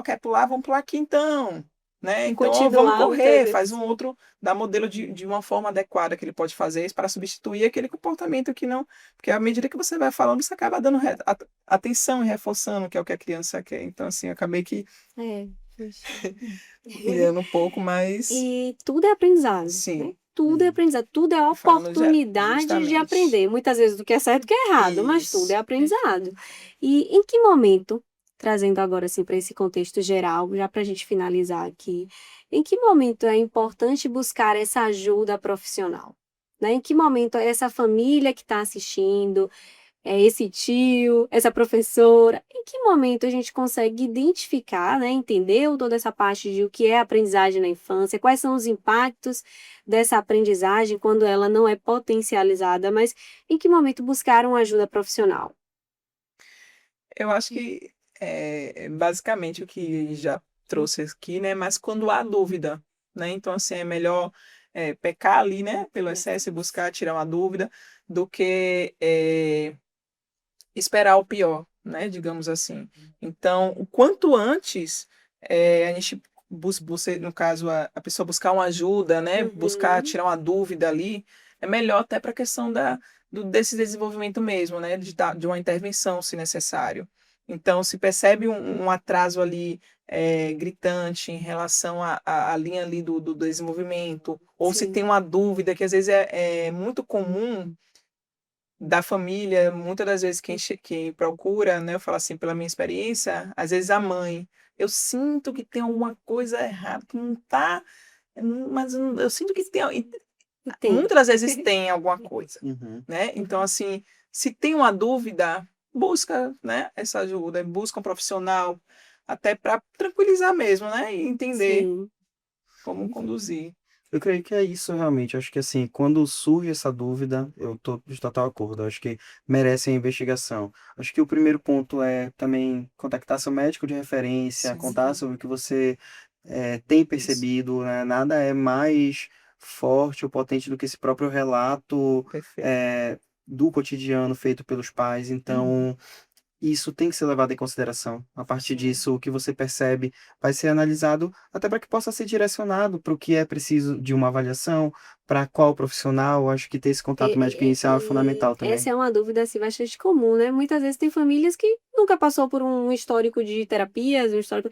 quer pular? Vamos pular aqui então. Né? E Então, vamos continuar muitas correr, faz vezes. um outro, dá modelo de uma forma adequada que ele pode fazer isso para substituir aquele comportamento que não. Porque à medida que você vai falando, você acaba dando atenção e reforçando, que é o que a criança quer. Então, assim, eu acabei que É, poxa. guiando um pouco, mas E tudo é aprendizado, né? sim, Tudo é aprendizado, tudo é falando oportunidade de justamente. aprender. Muitas vezes do que é certo, do que é errado, mas tudo é Isso. aprendizado. E em que momento, trazendo agora assim para esse contexto geral, já para a gente finalizar aqui, em que momento é importante buscar essa ajuda profissional? Né? Em que momento essa família que está assistindo, esse tio, essa professora, em que momento a gente consegue identificar, né, entender toda essa parte de o que é aprendizagem na infância, quais são os impactos dessa aprendizagem quando ela não é potencializada, mas em que momento buscar uma ajuda profissional? Eu acho que basicamente o que já trouxe aqui, né? Mas quando há dúvida, né? Então, assim, é melhor pecar ali, né? Pelo excesso e buscar tirar uma dúvida do que esperar o pior, né? Digamos assim. Então, o quanto antes a gente busca, no caso, a pessoa buscar uma ajuda, né? Buscar Uhum, tirar uma dúvida ali, é melhor até para a questão desse desenvolvimento mesmo, né? De uma intervenção, se necessário. Então, se percebe um atraso ali gritante em relação à linha ali do desenvolvimento, ou se tem Sim. uma dúvida, que às vezes é muito comum da família, muitas das vezes quem procura, né, eu falo assim, pela minha experiência, às vezes a mãe, eu sinto que tem alguma coisa errada, que não tá, mas eu sinto que tem, Tem. muitas das vezes tem alguma coisa, Uhum. né? Então, assim, se tem uma dúvida, busca, né, essa ajuda, busca um profissional, até para tranquilizar mesmo, né, e entender Sim. como conduzir. Eu creio que é isso realmente. Acho que assim, quando surge essa dúvida, eu tô de total acordo. Acho que merece a investigação. Acho que o primeiro ponto é também contactar seu médico de referência, Sim, contar sobre o que você tem isso, percebido, né? Nada é mais forte ou potente do que esse próprio relato perfeito. do cotidiano feito pelos pais. Uhum. Então, isso tem que ser levado em consideração. A partir Sim. disso, o que você percebe vai ser analisado até para que possa ser direcionado para o que é preciso de uma avaliação, para qual profissional. Acho que ter esse contato médico inicial é fundamental também. Essa é uma dúvida assim, bastante comum, né? Muitas vezes tem famílias que nunca passou por um histórico de terapias, um histórico.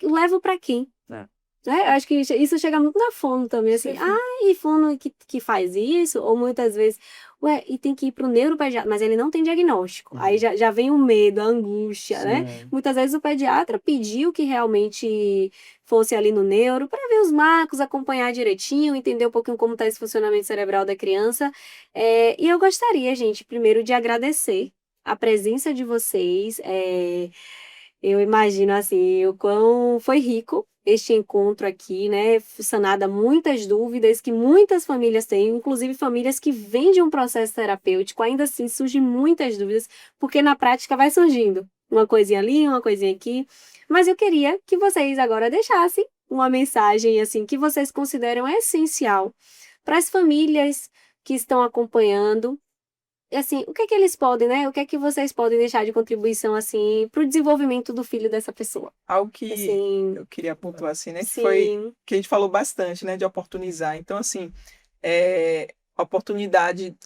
Leva para quem? É. Né? Acho que isso chega muito na fono também, assim. Perfeito. Ah, e fono que faz isso? Ou muitas vezes, ué, e tem que ir pro neuropediatra, mas ele não tem diagnóstico. Aí Uhum. já vem o medo, a angústia, né? Sim. Muitas vezes o pediatra pediu que realmente fosse ali no neuro para ver os marcos, acompanhar direitinho, entender um pouquinho como está esse funcionamento cerebral da criança. E eu gostaria, gente, primeiro de agradecer a presença de vocês. Eu imagino assim, o quão foi rico este encontro aqui, né? Sanada muitas dúvidas que muitas famílias têm, inclusive famílias que vêm de um processo terapêutico, ainda assim surgem muitas dúvidas, porque na prática vai surgindo uma coisinha ali, uma coisinha aqui. Mas eu queria que vocês agora deixassem uma mensagem assim que vocês consideram essencial para as famílias que estão acompanhando assim, o que é que eles podem, né? O que é que vocês podem deixar de contribuição, assim, para o desenvolvimento do filho dessa pessoa? Algo que Assim, eu queria pontuar assim, né, que foi sim, que a gente falou bastante, né, de oportunizar. Então, assim, oportunidade,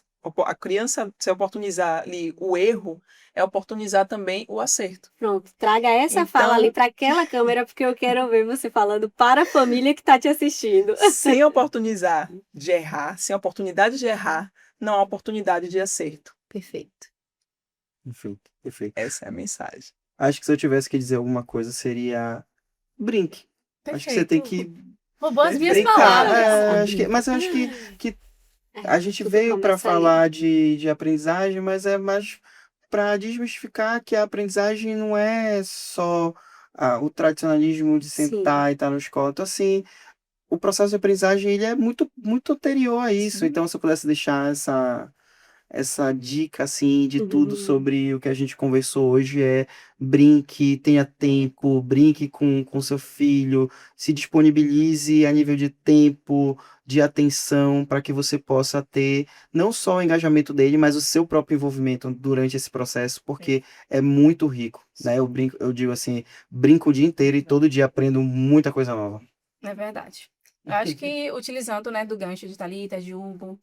a criança se oportunizar ali o erro, é oportunizar também o acerto. pronto. Traga essa fala ali Então, para aquela câmera, porque eu quero ver você falando para a família que está te assistindo. sem oportunizar de errar, sem oportunidade de errar, não há oportunidade de acerto. Perfeito. Perfeito, perfeito. Essa é a mensagem. Acho que se eu tivesse que dizer alguma coisa seria brinque. Acho que você tem Perfeito. que Roubou as minhas brincar. palavras. Mas eu acho que a gente Tudo veio para começa ali. falar de aprendizagem, mas é mais para desmistificar que a aprendizagem não é só o tradicionalismo de Sim. sentar e estar no escola. Então, assim, o processo de aprendizagem ele é muito, muito anterior a isso. Sim. Então, se eu pudesse deixar essa dica assim de tudo Uhum. sobre o que a gente conversou hoje é brinque, tenha tempo, brinque com seu filho, se disponibilize a nível de tempo, de atenção, para que você possa ter não só o engajamento dele, mas o seu próprio envolvimento durante esse processo, porque é muito rico, né? Eu digo assim, brinco o dia inteiro e todo dia aprendo muita coisa nova. É verdade. Eu acho que utilizando, né, do gancho de Thalita, de Hugo,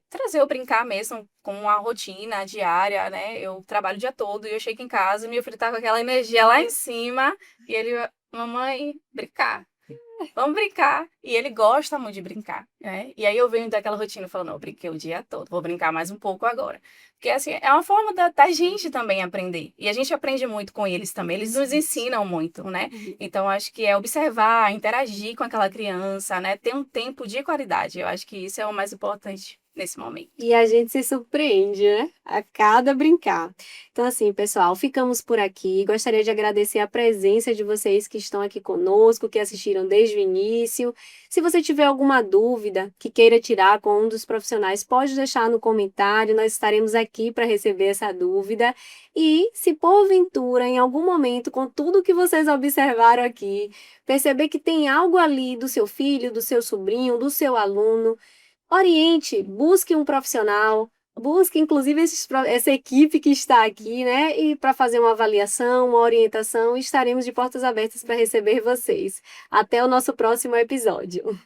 trazer o brincar mesmo com uma rotina diária, né? Eu trabalho o dia todo e eu chego em casa, meu filho tá com aquela energia lá em cima e ele, mamãe, brincar. Vamos brincar. E ele gosta muito de brincar, né? E aí eu venho daquela rotina falando, não, eu brinquei o dia todo, vou brincar mais um pouco agora. Porque, assim, é uma forma da gente também aprender. E a gente aprende muito com eles também. Eles nos ensinam muito, né? Então, acho que é observar, interagir com aquela criança, né? Ter um tempo de qualidade. Eu acho que isso é o mais importante nesse momento. E a gente se surpreende, né? A cada brincar. Então, assim, pessoal, ficamos por aqui. Gostaria de agradecer a presença de vocês que estão aqui conosco, que assistiram desde o início. Se você tiver alguma dúvida que queira tirar com um dos profissionais, pode deixar no comentário. Nós estaremos aqui para receber essa dúvida. E, se porventura, em algum momento, com tudo que vocês observaram aqui, perceber que tem algo ali do seu filho, do seu sobrinho, do seu aluno, oriente, busque um profissional, busque inclusive essa equipe que está aqui, né? E para fazer uma avaliação, uma orientação, estaremos de portas abertas para receber vocês. Até o nosso próximo episódio.